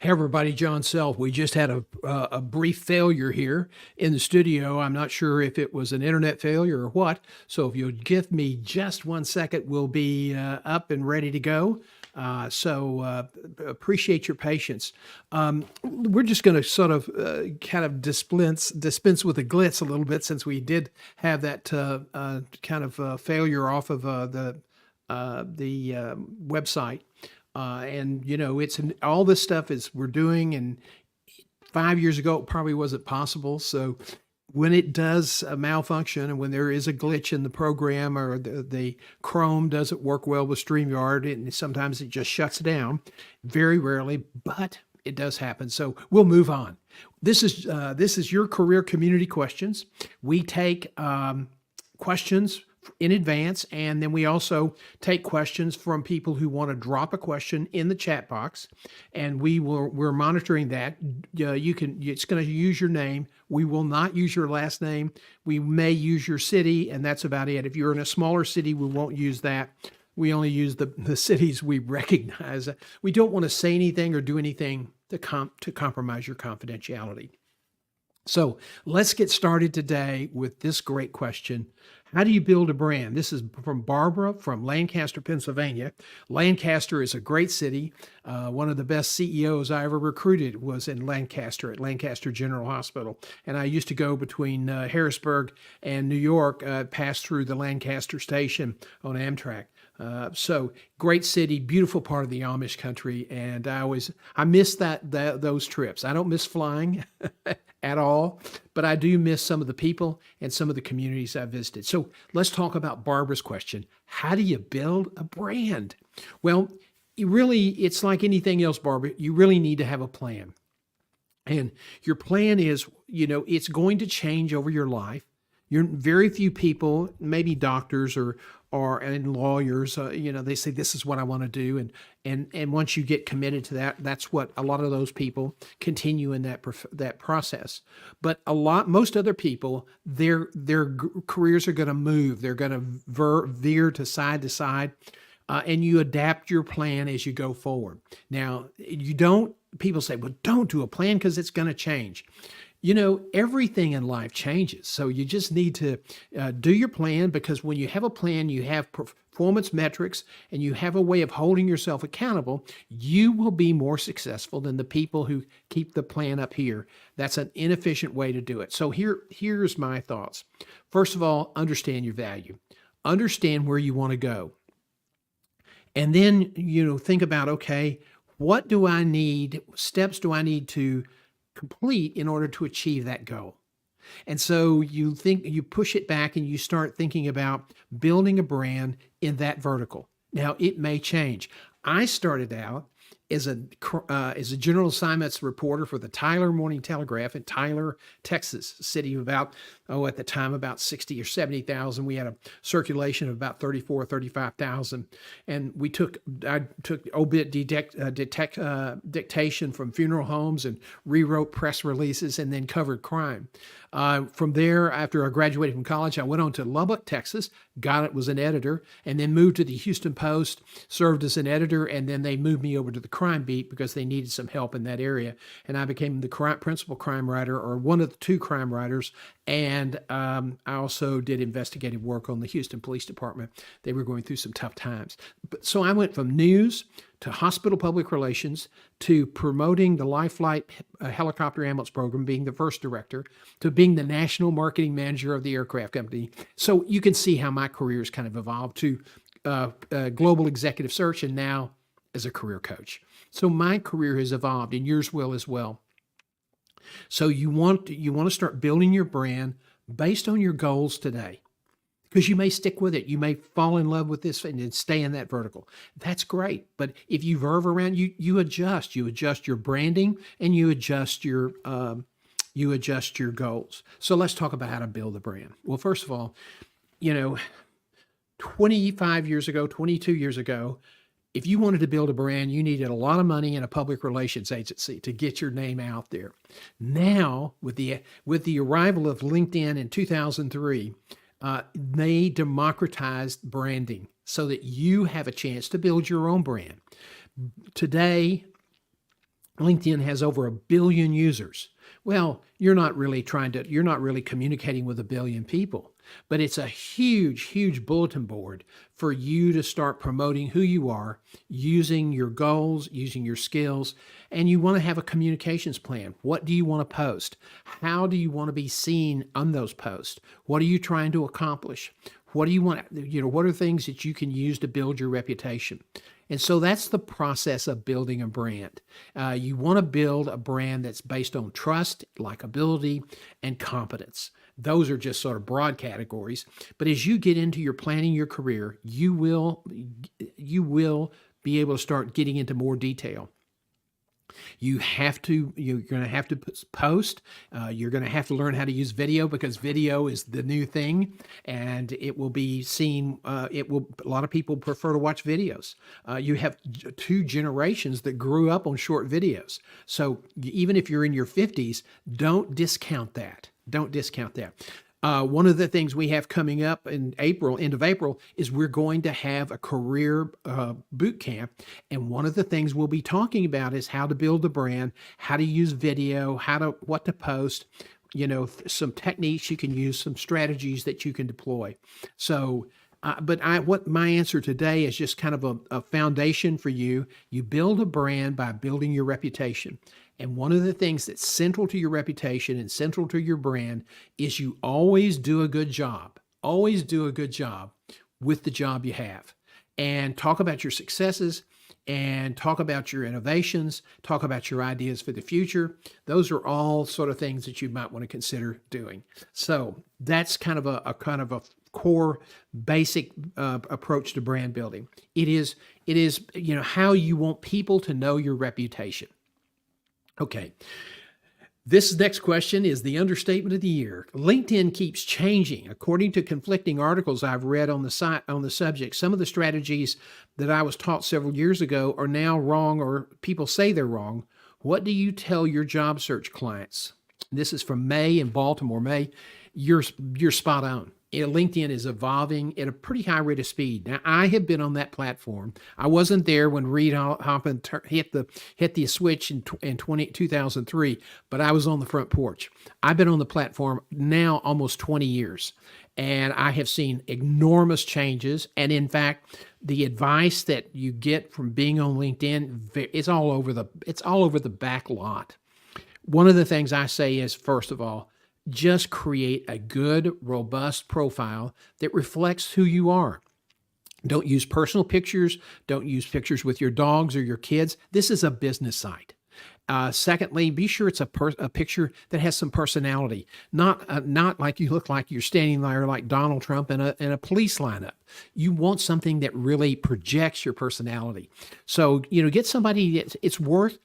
Hey everybody, John Self. We just had a brief failure here in the studio. I'm not sure if it was an internet failure or what. So if you'll give me just 1 second, we'll be up and ready to go. Appreciate your patience. We're just going to sort of kind of dispense with the glitz a little bit, since we did have that kind of failure off of the website. And you know, all this stuff is we're doing, and 5 years ago it probably wasn't possible. So when it does malfunction, and when there is a glitch in the program, or the Chrome doesn't work well with StreamYard, and sometimes it just shuts down, very rarely, but it does happen. So we'll move on. This is your career community questions. We take questions in advance, and then we also take questions from people who want to drop a question in the chat box, and we're monitoring that. It's going to use your name. We will not use your last name. We may use your city, and that's about it. If you're in a smaller city, we won't use that. We only use the cities we recognize. We don't want to say anything or do anything to compromise your confidentiality. So let's get started today with this great question. How do you build a brand? This is from Barbara from Lancaster, Pennsylvania. Lancaster is a great city. One of the best CEOs I ever recruited was in Lancaster, at Lancaster General Hospital. And I used to go between Harrisburg and New York, pass through the Lancaster station on Amtrak. So great city, beautiful part of the Amish country, and I miss those trips. I don't miss flying at all, but I do miss some of the people and some of the communities I visited. So let's talk about Barbara's question: how do you build a brand? Well, it's like anything else, Barbara. You really need to have a plan. And your plan is, it's going to change over your life. You're very few people, maybe doctors and lawyers, they say this is what I want to do, and once you get committed to that, that's what a lot of those people continue in that process. But most other people, their careers are going to move. They're going to veer to side, and you adapt your plan as you go forward. Now, people say, well, don't do a plan because it's going to change. Everything in life changes. So you just need to do your plan, because when you have a plan, you have performance metrics and you have a way of holding yourself accountable. You will be more successful than the people who keep the plan up here. That's an inefficient way to do it. So here's my thoughts. First of all, understand your value. Understand where you want to go. And then, think about, okay, what steps do I need to complete in order to achieve that goal? And so you push it back and you start thinking about building a brand in that vertical. Now, it may change. I started out as a general assignments reporter for the Tyler Morning Telegraph in Tyler, Texas, a city of at the time, about 60 or 70,000. We had a circulation of about 34 or 35,000. And I took obit dictation from funeral homes and rewrote press releases and then covered crime. From there, after I graduated from college, I went on to Lubbock, Texas, was an editor, and then moved to the Houston Post, served as an editor, and then they moved me over to the crime beat because they needed some help in that area. And I became the principal crime writer, or one of the two crime writers, and I also did investigative work on the Houston Police Department. They were going through some tough times. So I went from news to hospital public relations to promoting the Life Flight helicopter ambulance program, being the first director, to being the national marketing manager of the aircraft company. So you can see how my career has kind of evolved to global executive search, and now as a career coach. So my career has evolved, and yours will as well. So you want to start building your brand based on your goals today, because you may stick with it. You may fall in love with this and then stay in that vertical. That's great. But if you verve around, you adjust your branding, and you adjust your goals. So let's talk about how to build a brand. Well, first of all, 22 years ago, if you wanted to build a brand, you needed a lot of money and a public relations agency to get your name out there. Now, with the arrival of LinkedIn in 2003, they democratized branding so that you have a chance to build your own brand. Today, LinkedIn has over 1 billion users. Well, you're not really communicating with 1 billion people, but it's a huge, huge bulletin board for you to start promoting who you are, using your goals, using your skills, and you want to have a communications plan. What do you want to post? How do you want to be seen on those posts? What are you trying to accomplish? What do you want? What are things that you can use to build your reputation? And so that's the process of building a brand. You want to build a brand that's based on trust, likability, and competence. Those are just sort of broad categories. But as you get into your planning your career, you will be able to start getting into more detail. You're going to have to post. You're going to have to learn how to use video, because video is the new thing, and it will be seen. A lot of people prefer to watch videos. You have two generations that grew up on short videos. So even if you're in your 50s, don't discount that. Don't discount that. One of the things we have coming up in end of April, is we're going to have a career boot camp. And one of the things we'll be talking about is how to build a brand, how to use video, what to post, some techniques you can use, some strategies that you can deploy. So, what my answer today is just kind of a foundation for you. You build a brand by building your reputation. And one of the things that's central to your reputation and central to your brand is you always do a good job. Always do a good job with the job you have. and talk about your successes and talk about your innovations, talk about your ideas for the future. Those are all sort of things that you might want to consider doing. So that's kind of a core basic approach to brand building. It is how you want people to know your reputation. Okay. This next question is the understatement of the year. LinkedIn keeps changing. According to conflicting articles I've read on the site on the subject, some of the strategies that I was taught several years ago are now wrong, or people say they're wrong. What do you tell your job search clients? This is from May in Baltimore. May, you're spot on. LinkedIn is evolving at a pretty high rate of speed. Now, I have been on that platform. I wasn't there when Reid Hoffman hit the switch in 2003, but I was on the front porch. I've been on the platform now almost 20 years, and I have seen enormous changes. And in fact, the advice that you get from being on LinkedIn, it's all over the back lot. One of the things I say is, first of all, just create a good, robust profile that reflects who you are. Don't use personal pictures. Don't use pictures with your dogs or your kids. This is a business site. Secondly, be sure it's a picture that has some personality, not like you look like you're standing there like Donald Trump in a police lineup. You want something that really projects your personality. So, get somebody it's worth.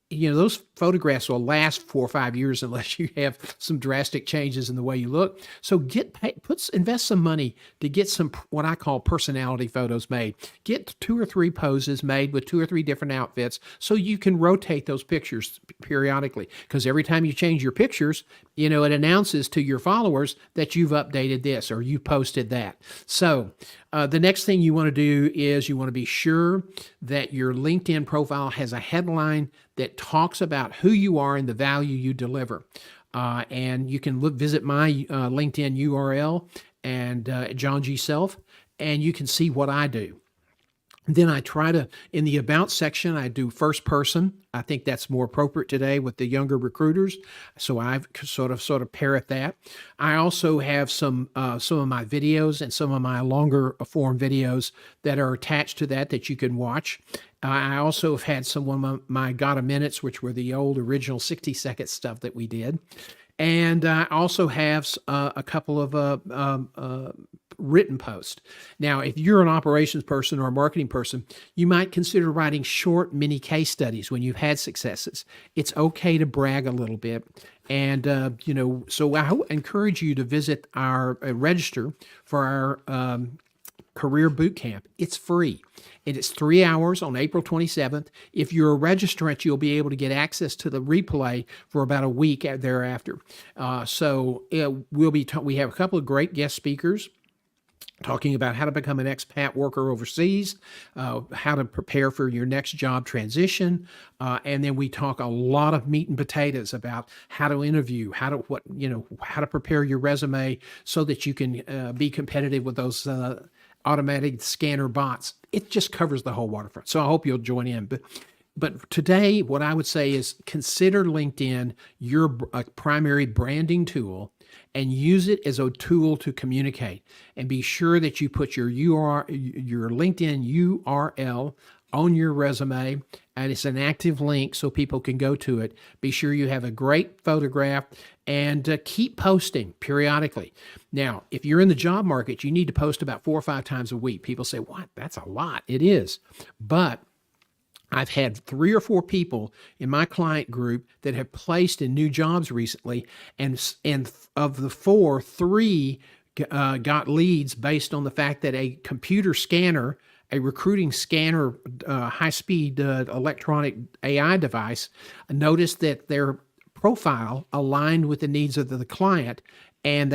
Those photographs will last 4 or 5 years unless you have some drastic changes in the way you look. So invest some money to get some what I call personality photos made. Get 2 or 3 poses made with 2 or 3 different outfits so you can rotate those pictures periodically. Because every time you change your pictures, it announces to your followers that you've updated this or you posted that. So the next thing you want to do is you want to be sure that your LinkedIn profile has a headline that talks about who you are and the value you deliver. And you can visit my LinkedIn URL and John G. Self, and you can see what I do. Then I try to, in the about section, I do first person. I think that's more appropriate today with the younger recruiters. So I've sort of parrot that. I also have some of my videos and some of my longer form videos that are attached to that you can watch. I also have had some of my Got a Minutes, which were the old original 60-second stuff that we did. And I also have a couple of written posts. Now, if you're an operations person or a marketing person, you might consider writing short mini case studies when you've had successes. It's okay to brag a little bit. And, so I encourage you to visit our register for our Career Boot Camp. It's free. And it's 3 hours on April 27th. If you're a registrant, you'll be able to get access to the replay for about a week thereafter. We have a couple of great guest speakers talking about how to become an expat worker overseas, how to prepare for your next job transition, and then we talk a lot of meat and potatoes about how to interview, how to prepare your resume so that you can be competitive with those automatic scanner bots. It just covers the whole waterfront. So I hope you'll join in. But today, what I would say is consider LinkedIn your primary branding tool and use it as a tool to communicate. And be sure that you put your LinkedIn URL on your resume, and it's an active link so people can go to it. Be sure you have a great photograph and keep posting periodically. Now, if you're in the job market, you need to post about 4 or 5 times a week. People say, what? That's a lot. It is. But I've had 3 or 4 people in my client group that have placed in new jobs recently, and of the 4, 3 got leads based on the fact that a computer scanner, a recruiting scanner, high-speed electronic AI device, noticed that their profile aligned with the needs of the client, and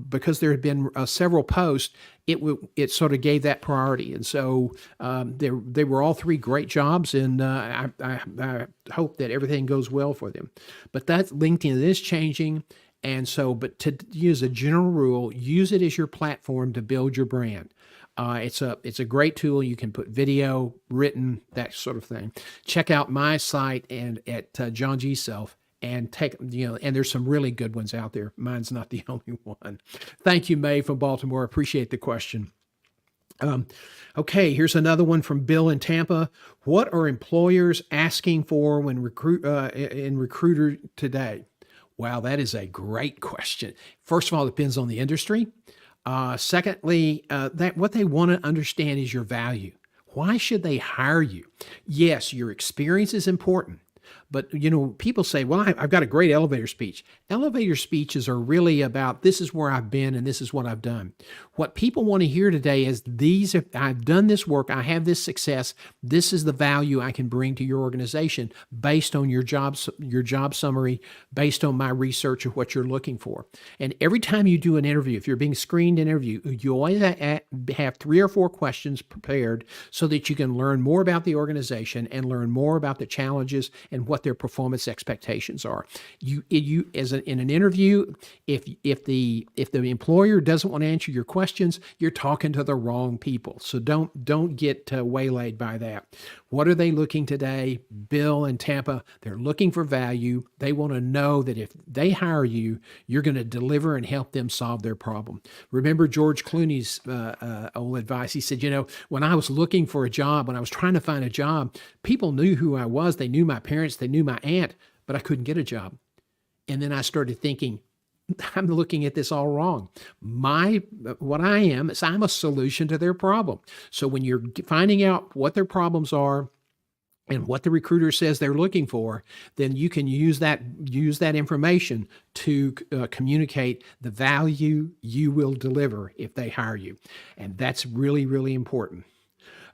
because there had been several posts, it sort of gave that priority. And so they were all 3 great jobs, and I hope that everything goes well for them. But that LinkedIn is changing, and so, but to use a general rule, use it as your platform to build your brand. It's a great tool. You can put video, written, that sort of thing. Check out my site and at John G. Self. And and there's some really good ones out there. Mine's not the only one. Thank you, May from Baltimore. Appreciate the question. Um, okay, here's another one from Bill in Tampa. What are employers asking for when in recruiter today? Wow, that is a great question. First of all, it depends on the industry. Secondly, that what they want to understand is your value. Why should they hire you? Yes, your experience is important. But people say, "Well, I've got a great elevator speech." Elevator speeches are really about this is where I've been and this is what I've done. What people want to hear today is I've done this work, I have this success. This is the value I can bring to your organization based on your job summary, based on my research of what you're looking for. And every time you do an interview, if you're being screened interview, you always have 3 or 4 questions prepared so that you can learn more about the organization and learn more about the challenges and what their performance expectations are. In an interview, if the employer doesn't want to answer your questions, you're talking to the wrong people. So don't get waylaid by that. What are they looking today? Bill in Tampa, they're looking for value. They want to know that if they hire you, you're going to deliver and help them solve their problem. Remember George Clooney's old advice. He said, when I was looking for a job, when I was trying to find a job, people knew who I was. They knew my parents, they knew my aunt, but I couldn't get a job. And then I started thinking, I'm looking at this all wrong. What I am is I'm a solution to their problem. So when you're finding out what their problems are and what the recruiter says they're looking for, then you can use that information to communicate the value you will deliver if they hire you. And that's really, really important.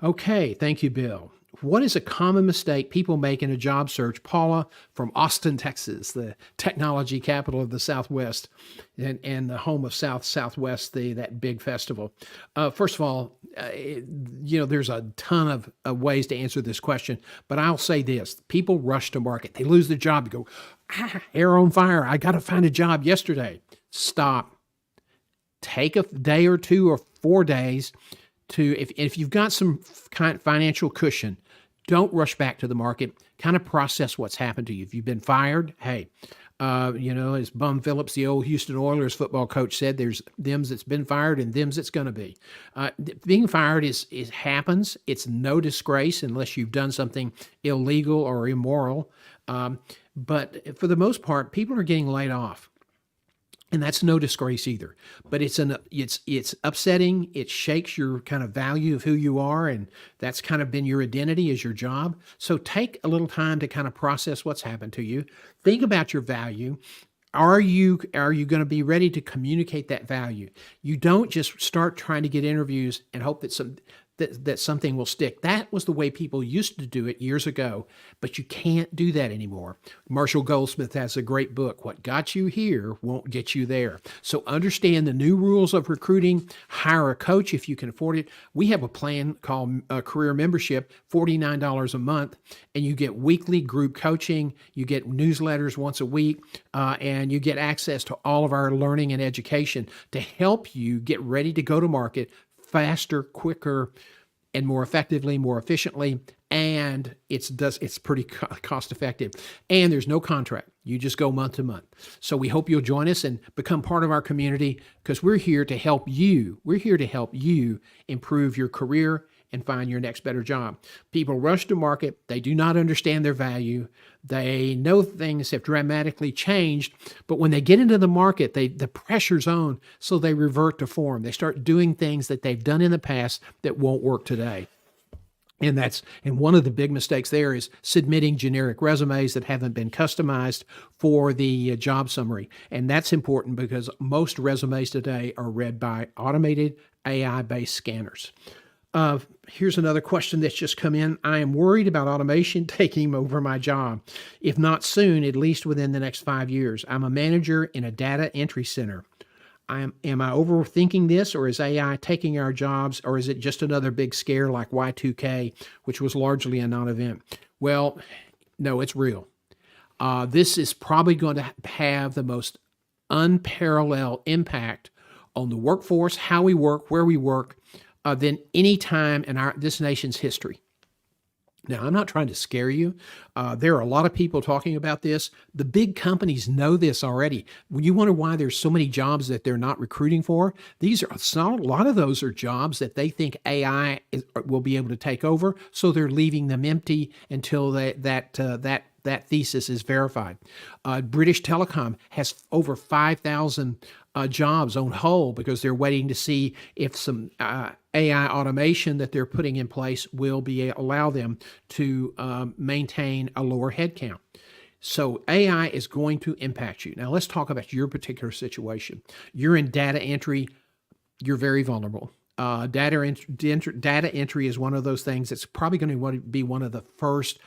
Okay, thank you, Bill. What is a common mistake people make in a job search? Paula from Austin, Texas, the technology capital of the Southwest and the home of Southwest, that big festival. First of all, there's a ton of ways to answer this question, but I'll say this. People rush to market. They lose their job. They go, hair on fire. I got to find a job yesterday. Stop. Take a day or 2 or 4 days if you've got some kind of financial cushion, don't rush back to the market. Kind of process what's happened to you. If you've been fired, hey, as Bum Phillips, the old Houston Oilers football coach, said, there's them that's been fired and them that's going to be. Being fired it happens. It's no disgrace unless you've done something illegal or immoral. But for the most part, people are getting laid off. And that's no disgrace either, but it's upsetting. It shakes your kind of value of who you are, and that's kind of been your identity as your job. So take a little time to kind of process what's happened to you. Think about your value. Are you going to be ready to communicate that value? You don't just start trying to get interviews and hope that something will stick. That was the way people used to do it years ago, but you can't do that anymore. Marshall Goldsmith has a great book, What Got You Here Won't Get You There. So understand the new rules of recruiting. Hire a coach if you can afford it. We have a plan called Career Membership, $49 a month, and you get weekly group coaching. You get newsletters once a week, and you get access to all of our learning and education to help you get ready to go to market faster, quicker, and more effectively, more efficiently, and it's pretty cost effective. And there's no contract. You just go month to month. So we hope you'll join us and become part of our community because we're here to help you. We're here to help you improve your career and find your next better job. People rush to market. They do not understand their value. They know things have dramatically changed, but when they get into the market, the pressure's on, so they revert to form. They start doing things that they've done in the past that won't work today. And one of the big mistakes there is submitting generic resumes that haven't been customized for the job summary. And that's important because most resumes today are read by automated AI-based scanners. Here's another question that's just come in. I am worried about automation taking over my job. If not soon, at least within the next 5 years. I'm a manager in a data entry center. Am I overthinking this, or is AI taking our jobs, or is it just another big scare like Y2K, which was largely a non-event? Well, no, it's real. This is probably going to have the most unparalleled impact on the workforce, how we work, where we work, than any time in this nation's history. Now, I'm not trying to scare you. There are a lot of people talking about this. The big companies know this already. When you wonder why there's so many jobs that they're not recruiting for, a lot of those are jobs that they think will be able to take over. So they're leaving them empty until that thesis is verified. British Telecom has over 5,000 jobs on hold because they're waiting to see if some AI automation that they're putting in place will allow them to maintain a lower headcount. So AI is going to impact you. Now let's talk about your particular situation. You're in data entry. You're very vulnerable. Data entry is one of those things that's probably going to be one of the first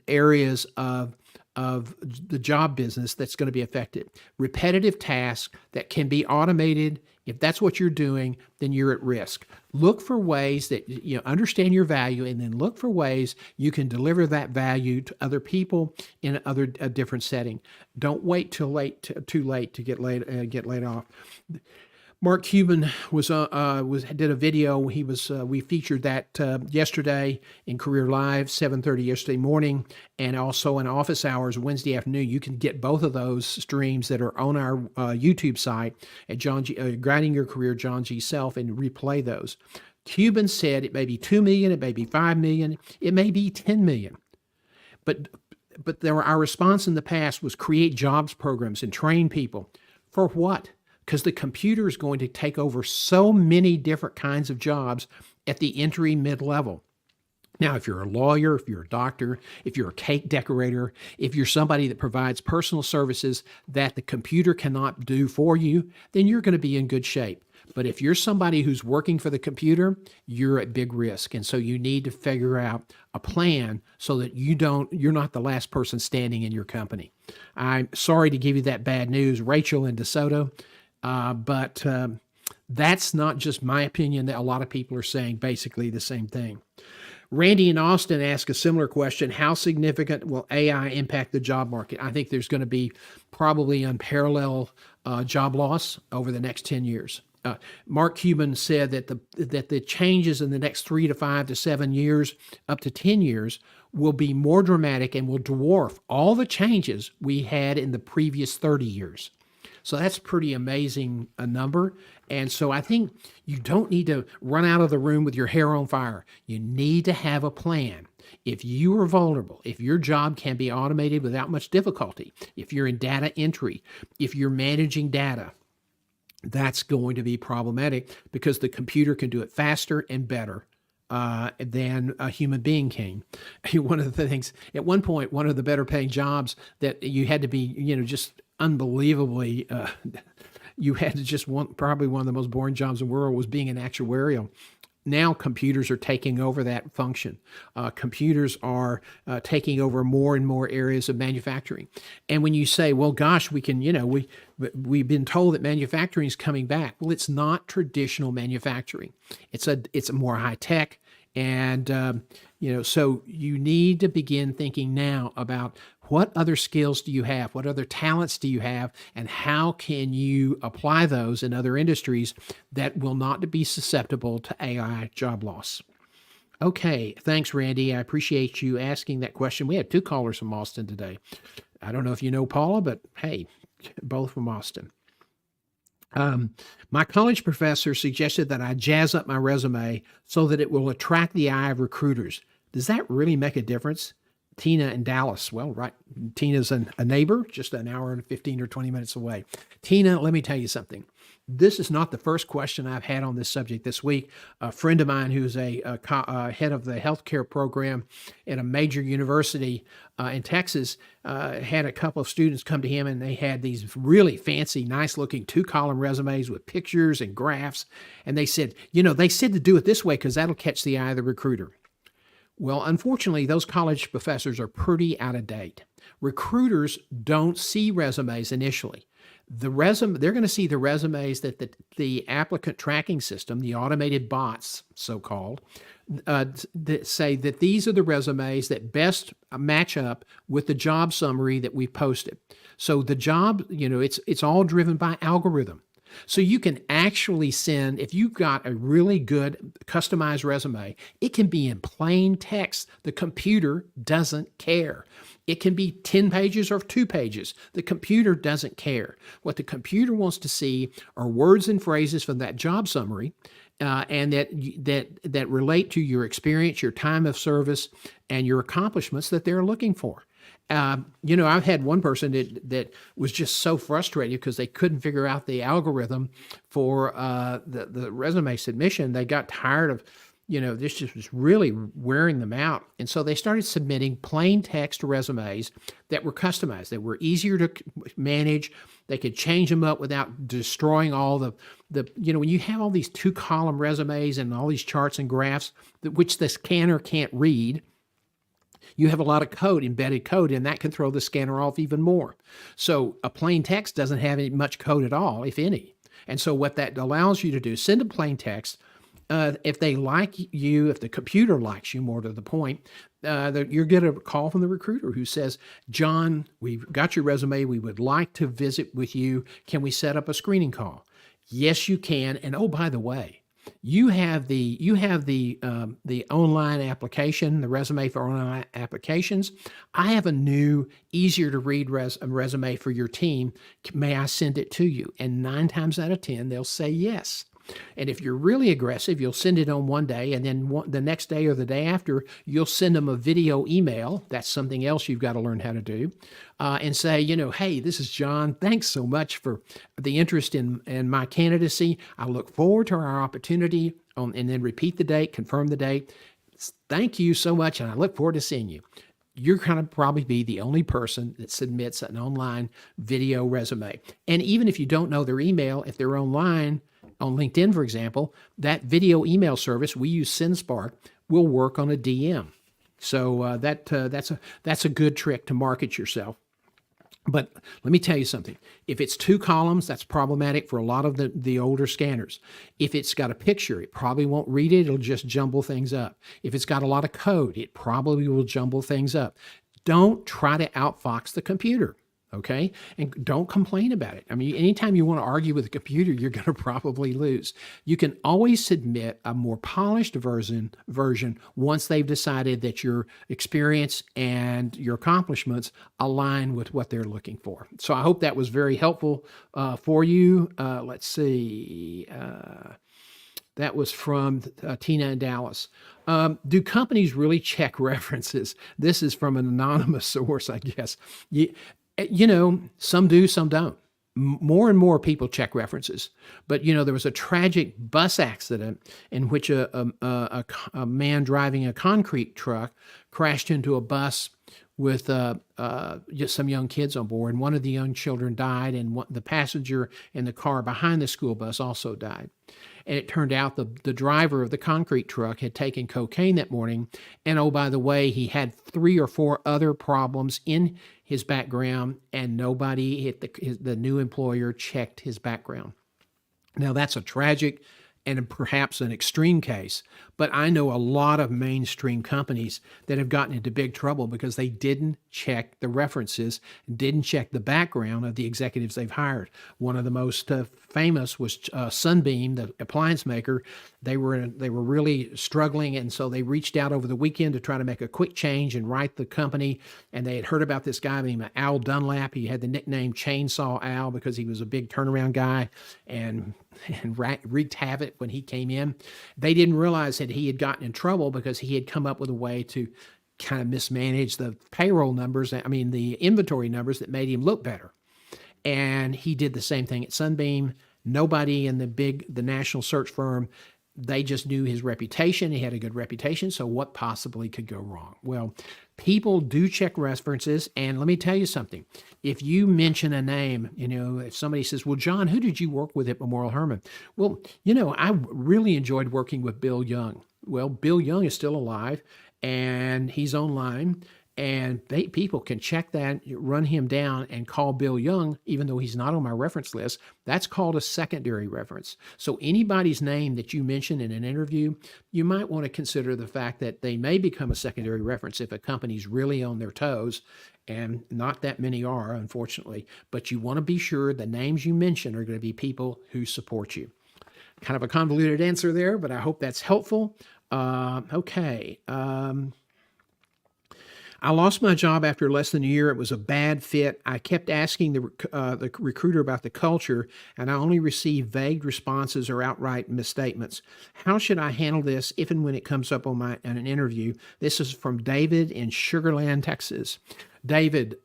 areas of the job business that's going to be affected. Repetitive tasks that can be automated. If that's what you're doing, then you're at risk. Look for ways that you understand your value, and then look for ways you can deliver that value to other people in a different setting. Don't wait too late to get laid off. Mark Cuban did a video. We featured that yesterday in Career Live, 7:30 yesterday morning, and also in office hours Wednesday afternoon. You can get both of those streams that are on our YouTube site at Grinding Your Career, John G. Self, and replay those. Cuban said it may be 2 million, it may be 5 million, it may be 10 million, but our response in the past was create jobs programs and train people. For what? Because the computer is going to take over so many different kinds of jobs at the entry mid-level. Now, if you're a lawyer, if you're a doctor, if you're a cake decorator, if you're somebody that provides personal services that the computer cannot do for you, then you're going to be in good shape. But if you're somebody who's working for the computer, you're at big risk. And so you need to figure out a plan so that you're not the last person standing in your company. I'm sorry to give you that bad news, Rachel in DeSoto. But that's not just my opinion. That a lot of people are saying basically the same thing. Randy in Austin asked a similar question. How significant will AI impact the job market? I think there's going to be probably unparalleled job loss over the next 10 years. Mark Cuban said that the changes in the next 3 to 5 to 7 years, up to 10 years, will be more dramatic and will dwarf all the changes we had in the previous 30 years. So that's pretty amazing a number. And so I think you don't need to run out of the room with your hair on fire. You need to have a plan. If you are vulnerable, if your job can be automated without much difficulty, if you're in data entry, if you're managing data, that's going to be problematic because the computer can do it faster and better than a human being can. One of the things, at one point, one of the better paying jobs that you had to be, just unbelievably, you had to just want, probably one of the most boring jobs in the world was being an actuarial. Now computers are taking over that function. Computers are taking over more and more areas of manufacturing. And when you say, well, gosh, we can, we've been told that manufacturing is coming back. Well, it's not traditional manufacturing. It's more high tech. And, so you need to begin thinking now about what other skills do you have? What other talents do you have? And how can you apply those in other industries that will not be susceptible to AI job loss? Okay, thanks, Randy. I appreciate you asking that question. We had 2 callers from Austin today. I don't know if you know Paula, but hey, both from Austin. My college professor suggested that I jazz up my resume so that it will attract the eye of recruiters. Does that really make a difference? Tina in Dallas. Well, right. Tina's a neighbor, just an hour and 15 or 20 minutes away. Tina, let me tell you something. This is not the first question I've had on this subject this week. A friend of mine who's a head of the healthcare program at a major university in Texas had a couple of students come to him, and they had these really fancy, nice-looking 2-column resumes with pictures and graphs. And they said, they said to do it this way because that'll catch the eye of the recruiter. Well, unfortunately, those college professors are pretty out of date. Recruiters don't see resumes initially. They're going to see the resumes that the applicant tracking system, the automated bots, so-called, that say that these are the resumes that best match up with the job summary that we've posted. So the job, it's all driven by algorithm. So you can actually send, if you've got a really good customized resume, it can be in plain text. The computer doesn't care. It can be 10 pages or 2 pages. The computer doesn't care. What the computer wants to see are words and phrases from that job summary, and that relate to your experience, your time of service, and your accomplishments that they're looking for. I've had one person that was just so frustrated because they couldn't figure out the algorithm for the resume submission. They got tired of, this just was really wearing them out. And so they started submitting plain text resumes that were customized, that were easier to manage. They could change them up without destroying all the when you have all these 2-column resumes and all these charts and graphs, which the scanner can't read, you have a lot of code, embedded code, and that can throw the scanner off even more. So a plain text doesn't have much code at all, if any. And so what that allows you to do, send a plain text. If they like you, if the computer likes you, more to the point, you're getting a call from the recruiter who says, John, we've got your resume. We would like to visit with you. Can we set up a screening call? Yes, you can. And oh, by the way, you have the online application, the resume for online applications. I have a new, easier to read resume for your team. May I send it to you? And 9 times out of 10, they'll say yes. And if you're really aggressive, you'll send it on one day, and then the next day or the day after, you'll send them a video email. That's something else you've got to learn how to do. And say, hey, this is John. Thanks so much for the interest in my candidacy. I look forward to our opportunity, and then repeat the date, confirm the date. Thank you so much, and I look forward to seeing you. You're going to probably be the only person that submits an online video resume. And even if you don't know their email, if they're online, on LinkedIn, for example, that video email service, we use SendSpark, will work on a DM. So that's a good trick to market yourself. But let me tell you something. If it's 2 columns, that's problematic for a lot of the older scanners. If it's got a picture, it probably won't read it. It'll just jumble things up. If it's got a lot of code, it probably will jumble things up. Don't try to outfox the computer. Okay? And don't complain about it. I mean, anytime you want to argue with a computer, you're going to probably lose. You can always submit a more polished version once they've decided that your experience and your accomplishments align with what they're looking for. So I hope that was very helpful for you. Let's see. That was from Tina in Dallas. Do companies really check references? This is from an anonymous source, I guess. Some do, some don't. More and more people check references. But, there was a tragic bus accident in which a man driving a concrete truck crashed into a bus with just some young kids on board. And one of the young children died, and the passenger in the car behind the school bus also died. And it turned out the driver of the concrete truck had taken cocaine that morning. And oh, by the way, he had 3 or 4 other problems in his background, and nobody the new employer checked his background. Now, that's a tragic and perhaps an extreme case, but I know a lot of mainstream companies that have gotten into big trouble because they didn't check the references, didn't check the background of the executives they've hired. One of the most famous was Sunbeam, the appliance maker. They were really struggling, and so they reached out over the weekend to try to make a quick change and right the company. And they had heard about this guy named Al Dunlap. He had the nickname Chainsaw Al because he was a big turnaround guy and wreaked havoc when he came in. They didn't realize that he had gotten in trouble because he had come up with a way to kind of mismanage the payroll numbers, the inventory numbers that made him look better. And he did the same thing at Sunbeam. Nobody in the national search firm, they just knew his reputation. He had a good reputation, so what possibly could go wrong? Well, people do check references, and let me tell you something. If you mention a name, if somebody says, well, John, who did you work with at Memorial Hermann? Well, I really enjoyed working with Bill Young. Well, Bill Young is still alive, and he's online. And people can check that, run him down, and call Bill Young, even though he's not on my reference list. That's called a secondary reference. So anybody's name that you mention in an interview, you might want to consider the fact that they may become a secondary reference if a company's really on their toes And not that many are, unfortunately, but you want to be sure the names you mention are going to be people who support you. Kind of a convoluted answer there, but I hope that's helpful. Okay. I lost my job after less than a year. It was a bad fit. I kept asking the recruiter about the culture, and I only received vague responses or outright misstatements. How should I handle this if and when it comes up on an interview? This is from David in Sugar Land, Texas. David,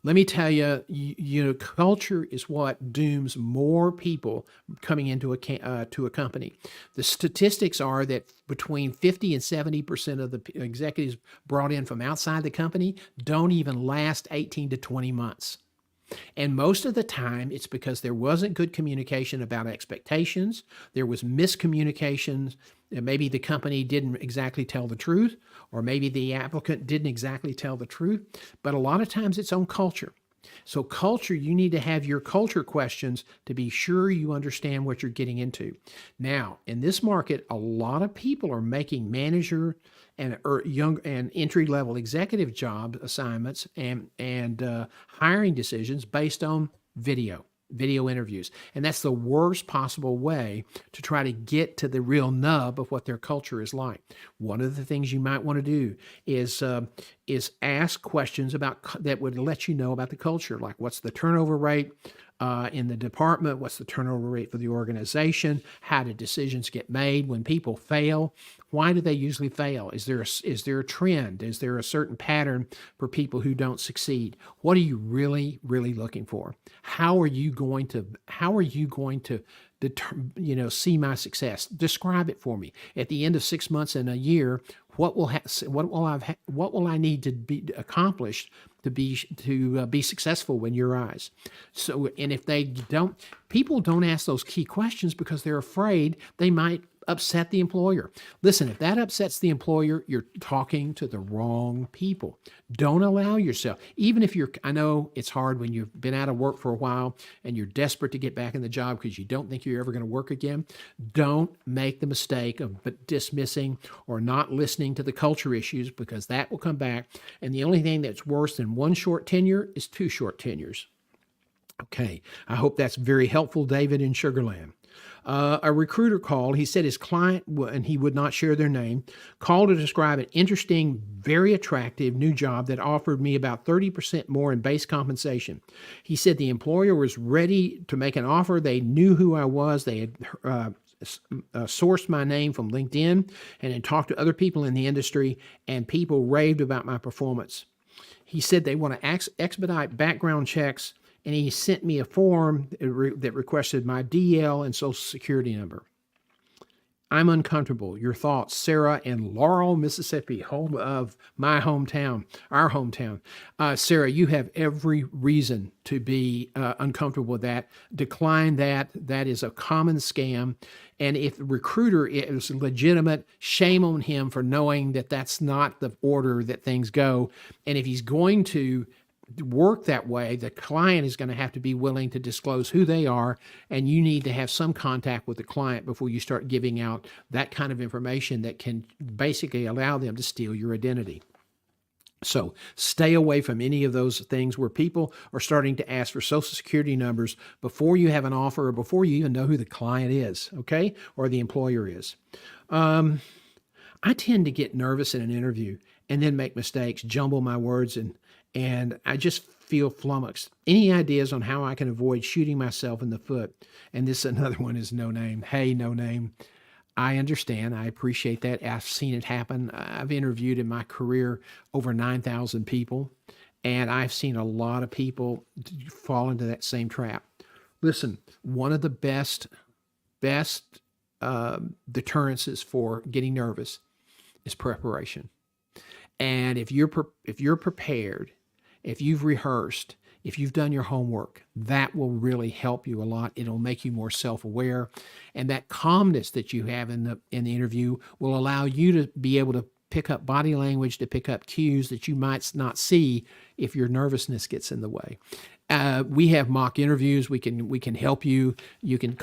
let me tell you, culture is what dooms more people coming into to a company. The statistics are that between 50 and 70% of the executives brought in from outside the company don't even last 18 to 20 months. And most of the time, it's because there wasn't good communication about expectations. There was miscommunications. Maybe the company didn't exactly tell the truth, or maybe the applicant didn't exactly tell the truth. But a lot of times it's on culture. So culture, you need to have your culture questions to be sure you understand what you're getting into. Now, in this market, a lot of people are making manager and young and entry level executive job assignments and hiring decisions based on video interviews. And that's the worst possible way to try to get to the real nub of what their culture is like. One of the things you might want to do is ask questions about that would let you know about the culture, like what's the turnover rate in the department, what's the turnover rate for the organization, how do decisions get made when people fail, why do they usually fail, is there a trend, is there a certain pattern for people who don't succeed, what are you really looking for, how are you going to see my success, describe it for me at the end of 6 months and a year. What will I need to be accomplished to be successful in your eyes? So, and if people don't ask those key questions because they're afraid they might upset the employer. Listen, if that upsets the employer, you're talking to the wrong people. Don't allow yourself, even if I know it's hard when you've been out of work for a while and you're desperate to get back in the job because you don't think you're ever going to work again. Don't make the mistake of dismissing or not listening to the culture issues, because that will come back. And the only thing that's worse than one short tenure is 2 short tenures. Okay, I hope that's very helpful, David in Sugar Land. A recruiter called. He said his client, and he would not share their name, called to describe an interesting, very attractive new job that offered me about 30% more in base compensation. He said the employer was ready to make an offer. They knew who I was. They had sourced my name from LinkedIn and had talked to other people in the industry, and people raved about my performance. He said they want to expedite background checks, and he sent me a form that requested my DL and Social Security number. I'm uncomfortable. Your thoughts, Sarah in Laurel, Mississippi, home of my hometown, our hometown. Sarah, you have every reason to be uncomfortable with that. Decline that. That is a common scam. And if the recruiter is legitimate, shame on him for knowing that that's not the order that things go. And if he's going to work that way, the client is going to have to be willing to disclose who they are, and you need to have some contact with the client before you start giving out that kind of information that can basically allow them to steal your identity. So stay away from any of those things where people are starting to ask for Social Security numbers before you have an offer or before you even know who the client is, okay, or the employer is. I tend to get nervous in an interview and then make mistakes, jumble my words, and I just feel flummoxed. Any ideas on how I can avoid shooting myself in the foot? And this another one is No Name. Hey, No Name. I understand. I appreciate that. I've seen it happen. I've interviewed in my career over 9,000 people, and I've seen a lot of people fall into that same trap. Listen, one of the best deterrences for getting nervous is preparation. And if you're prepared, if you've rehearsed, if you've done your homework, that will really help you a lot. It'll make you more self-aware, and that calmness that you have in the interview will allow you to be able to pick up body language, to pick up cues that you might not see if your nervousness gets in the way. We have mock interviews. We can help you. You can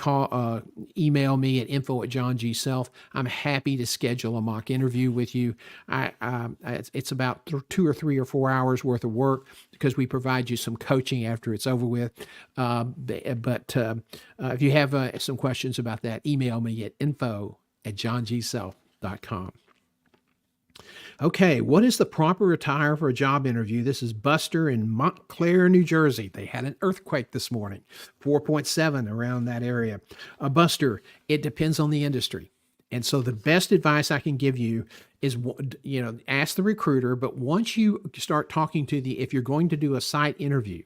email me at info@johngself. I'm happy to schedule a mock interview with you. It's about 2 or 3 or 4 hours worth of work because we provide you some coaching after it's over with. If you have some questions about that, email me at info@johngself.com. Okay, what is the proper attire for a job interview? This is Buster in Montclair, New Jersey. They had an earthquake this morning, 4.7 around that area. Buster, it depends on the industry. And so the best advice I can give you is, ask the recruiter, but once you start talking if you're going to do a site interview,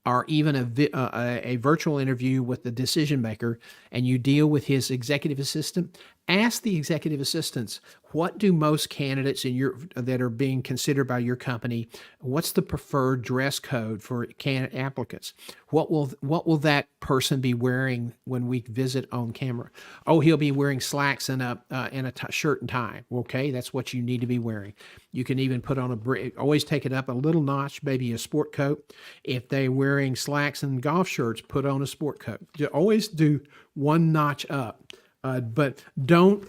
or even a virtual interview with the decision maker, and you deal with his executive assistant, ask the executive assistants, what do most candidates that are being considered by your company, what's the preferred dress code for candidate applicants? What will that person be wearing when we visit on camera? Oh, he'll be wearing slacks and a shirt and tie. Okay, that's what you need to be wearing. You can even put on always take it up a little notch, maybe a sport coat. If they're wearing slacks and golf shirts, put on a sport coat. You always do one notch up. But don't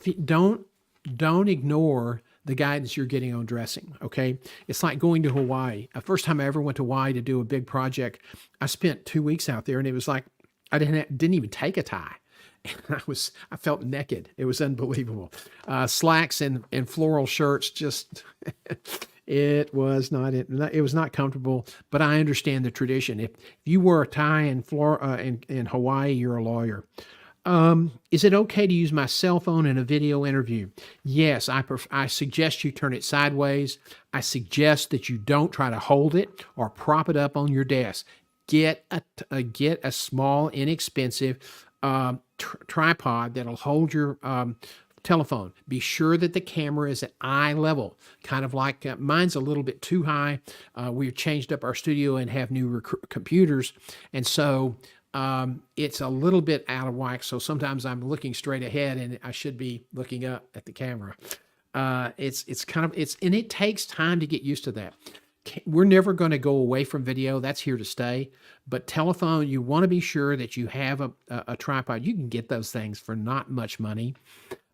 ignore the guidance you're getting on dressing. Okay, it's like going to Hawaii. The first time I ever went to Hawaii to do a big project, I spent 2 weeks out there, and it was like I didn't even take a tie. And I felt naked. It was unbelievable. Slacks and floral shirts, just it was not comfortable. But I understand the tradition. If you wear a tie in Hawaii, you're a lawyer. Is it okay to use my cell phone in a video interview? Yes, I suggest you turn it sideways. I suggest that you don't try to hold it or prop it up on your desk. Get a small, inexpensive tripod that'll hold your telephone. Be sure that the camera is at eye level, kind of like mine's a little bit too high. We've changed up our studio and have new computers, and so it's a little bit out of whack. So sometimes I'm looking straight ahead and I should be looking up at the camera. And it takes time to get used to that. We're never going to go away from video. That's here to stay. But telephone, you want to be sure that you have a tripod. You can get those things for not much money.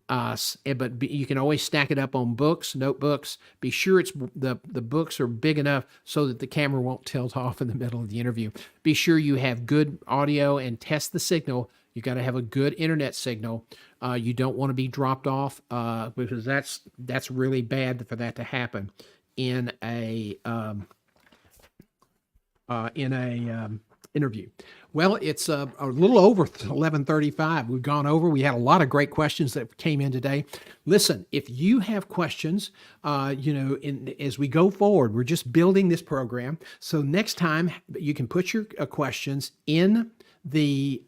But you can always stack it up on notebooks. Be sure the books are big enough so that the camera won't tilt off in the middle of the interview. Be sure you have good audio and test the signal. You got to have a good internet signal. You don't want to be dropped off because that's really bad for that to happen in a interview. Well, it's a little over 11:35. We've gone over. We had a lot of great questions that came in today. Listen, if you have questions, as we go forward, we're just building this program. So next time you can put your questions in the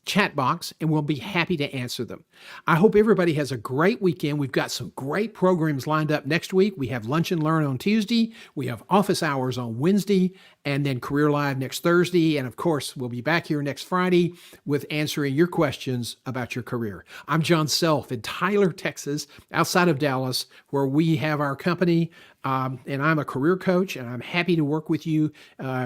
chat box, and we'll be happy to answer them. I hope everybody has a great weekend. We've got some great programs lined up next week. We have Lunch and Learn on Tuesday. We have Office Hours on Wednesday, and then Career Live next Thursday. And of course, we'll be back here next Friday with answering your questions about your career. I'm John Self in Tyler, Texas, outside of Dallas, where we have our company. And I'm a career coach, and I'm happy to work with you.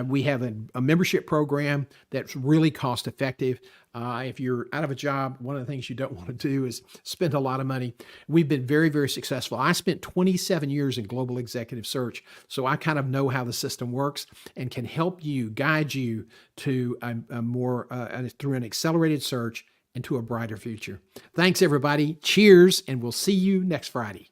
We have a membership program that's really cost effective. If you're out of a job, one of the things you don't want to do is spend a lot of money. We've been very, very successful. I spent 27 years in global executive search, so I kind of know how the system works and can help you, guide you to through an accelerated search into a brighter future. Thanks, everybody. Cheers, and we'll see you next Friday.